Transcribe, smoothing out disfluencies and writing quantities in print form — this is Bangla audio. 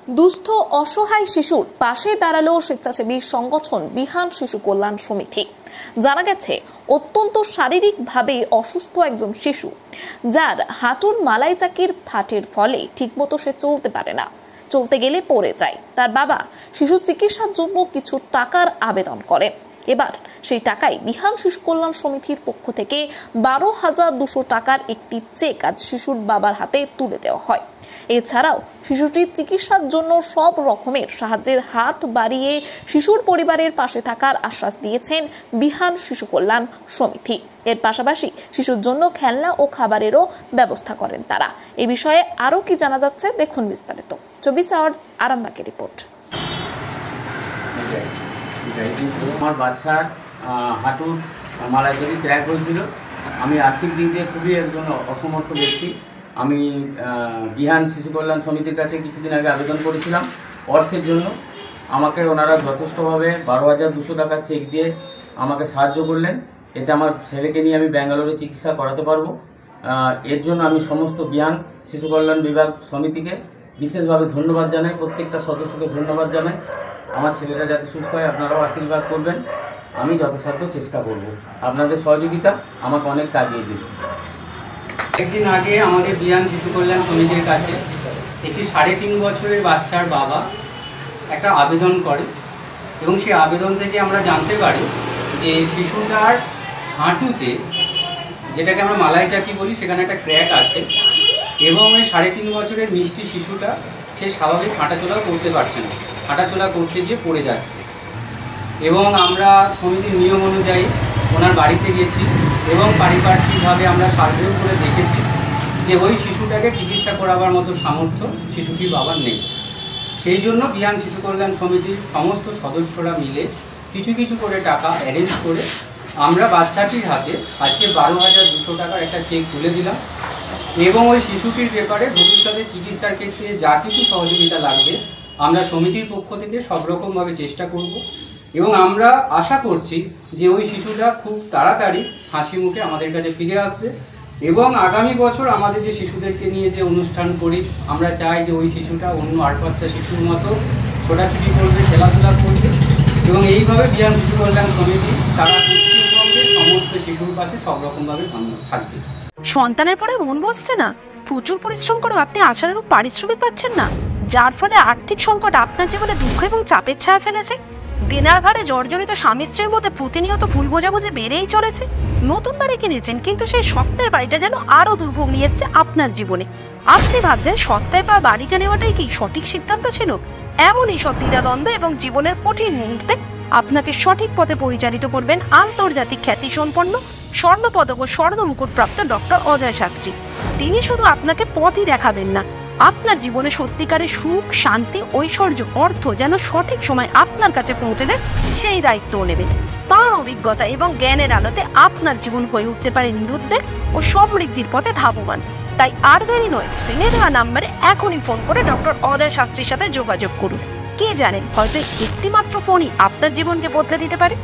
দুস্থ অসহায় শিশুর পাশে দাঁড়ালো স্বেচ্ছাসেবী সংগঠন বিহান শিশু কল্যাণ সমিতি। জানা গেছে, অত্যন্ত শারীরিকভাবে অসুস্থ একজন শিশু, যার হাঁটুর মালাই চাকির ফাটের ফলে ঠিকমতো সে চলতে পারে না, চলতে গেলে পড়ে যায়। তার বাবা শিশু চিকিৎসার জন্য কিছু টাকার আবেদন করেন। এবার সেই টাকায় বিহান শিশু কল্যাণ সমিতির পক্ষ থেকে 12,200 টাকার একটি চেক আজ শিশুর বাবার হাতে তুলে দেওয়া হয়। এছাড়াও শিশুটির চিকিৎসার জন্য সব রকমের সাহায্যের হাত বাড়িয়ে শিশুর পরিবারের পাশে থাকার আশ্বাস দিয়েছেন বিহান শিশু কল্যাণ সমিতি। এর পাশাপাশি শিশুর জন্য খেলনা ও খাবারেরও ব্যবস্থা করেন তারা। এই বিষয়ে আরো কি জানা যাচ্ছে, দেখুন বিস্তারিত। 24 আওয়ার্স আরামবাগের রিপোর্ট। আমার বাচ্চার হাঁটুর মালাই চাকি ক্র্যাক হয়েছিল। আমি আর্থিক দিক দিয়ে খুবই একজন অসমর্থ ব্যক্তি। আমি বিহান শিশু কল্যাণ সমিতির কাছে কিছুদিন আগে আবেদন করেছিলাম অর্থের জন্য। আমাকে ওনারা যথেষ্টভাবে 12,200 টাকার চেক দিয়ে আমাকে সাহায্য করলেন। এতে আমার ছেলেকে নিয়ে আমি ব্যাঙ্গালোরে চিকিৎসা করাতে পারবো। এর জন্য আমি সমস্ত বিহান শিশু কল্যাণ বিভাগ সমিতিকে বিশেষভাবে ধন্যবাদ জানাই, প্রত্যেকটা সদস্যকে ধন্যবাদ জানাই। আমার ছেলেটা যাতে সুস্থ হয় আপনারাও আশীর্বাদ করবেন। আমি যথাসাধ্য চেষ্টা করব। আপনাদের সহযোগিতা আমাকে অনেক কাজিয়ে দেবে। একদিন আগে আমাদের বিহান শিশু কল্যাণ সমিতির কাছে একটি 3.5 বছরের বাচ্চার বাবা একটা আবেদন করে এবং সেই আবেদন থেকে আমরা জানতে পারি যে শিশুটার হাঁটুতে, যেটাকে আমরা মালাই চাকি বলি, সেখানে একটা ক্র্যাক আছে এবং ওই 3.5 বছরের মিষ্টি শিশুটা সে স্বাভাবিক হাঁটাচলাও করতে পারছে না, হাঁটাচলা করতে গিয়ে পড়ে যাচ্ছে। এবং আমরা সমিতির নিয়ম অনুযায়ী ওনার বাড়িতে গেছি এবং পারিপার্শ্বিকভাবে আমরা সার্ভেও করে দেখেছি যে ওই শিশুটাকে চিকিৎসা করাবার মতো সামর্থ্য শিশুটির বাবার নেই। সেই জন্য বিহান শিশু কল্যাণ সমিতির সমস্ত সদস্যরা মিলে কিছু কিছু করে টাকা অ্যারেঞ্জ করে আমরা বাচ্চাটির হাতে আজকে 12,200 টাকার একটা চেক তুলে দিলাম এবং ওই শিশুটির ব্যাপারে ভবিষ্যতে চিকিৎসার ক্ষেত্রে যা কিছু সহযোগিতা লাগবে আমরা সমিতির পক্ষ থেকে সব রকমভাবে চেষ্টা করব এবং আমরা আশা করছি যে ওই শিশুটা খুব তাড়াতাড়ি হাসি মুখে আমাদের কাছে ফিরে আসবে এবং আগামী বছর আমাদের যে শিশুদেরকে নিয়ে যে অনুষ্ঠান করি, আমরা চাই যে ওই শিশুটা অন্য 8-5টা শিশুর মতো ছোটাছুটি করবে, খেলাধুলা করবে এবং এইভাবে বিহান শিশু কল্যাণ সমিতি সারা পশ্চিমবঙ্গের সমস্ত শিশুর পাশে সব রকমভাবে থাকবে। সন্তানের পরে মন বসছে না, প্রচুর পরিশ্রম করেও আপনি আশানুরূপ পারিশ্রমিক পাচ্ছেন না, যার ফলে আর্থিক সংকট আপনার জীবনে দুঃখ এবং চাপের ছায়া ফেলেছে। দেনার ভারে জর্জরিত স্বামী স্ত্রীর মধ্যে প্রতিনিয়ত ভুল বোঝাবুঝি বেড়েই চলেছে। নতুন বাড়ি কিনেছেন, কিন্তু সেই স্বপ্নের বাড়িটা যেন আরো দুর্ভোগ নিয়ে এসছে আপনার জীবনে। আপনি ভাবছেন সস্তায় পাওয়া বাড়িটা নেওয়াটাই কি সঠিক সিদ্ধান্ত ছিল? এমনই সব দ্বিধাদ্বন্দ্ব এবং জীবনের কঠিন মুহূর্তে আপনাকে সঠিক পথে পরিচালিত করবেন আন্তর্জাতিক খ্যাতিসম্পন্ন স্বর্ণপদক ও স্বর্ণ মুকুটপ্রাপ্ত ডক্টর অজয় শাস্ত্রী। তিনি শুধু আপনাকে পথই দেখাবেন না, আপনার জীবনে সত্যিকারের সুখ, শান্তি, ঐশ্বর্য, অর্থ যেন সঠিক সময় আপনার কাছে পৌঁছে দেয় সেই দায়িত্বও নেবেন। তার অভিজ্ঞতা এবং জ্ঞানের আলোতে আপনার জীবন হয়ে উঠতে পারে নিরুদ্বেগ ও সমৃদ্ধির পথে ধাবমান। তাই আর দেরি নয়, স্ক্রিনে দেওয়া নাম্বারে এখনই ফোন করে ডক্টর অজয় শাস্ত্রীর সাথে যোগাযোগ করুন। কে জানেন, হয়তো একটি মাত্র ফোনই আপনার জীবনকে বদলে দিতে পারে।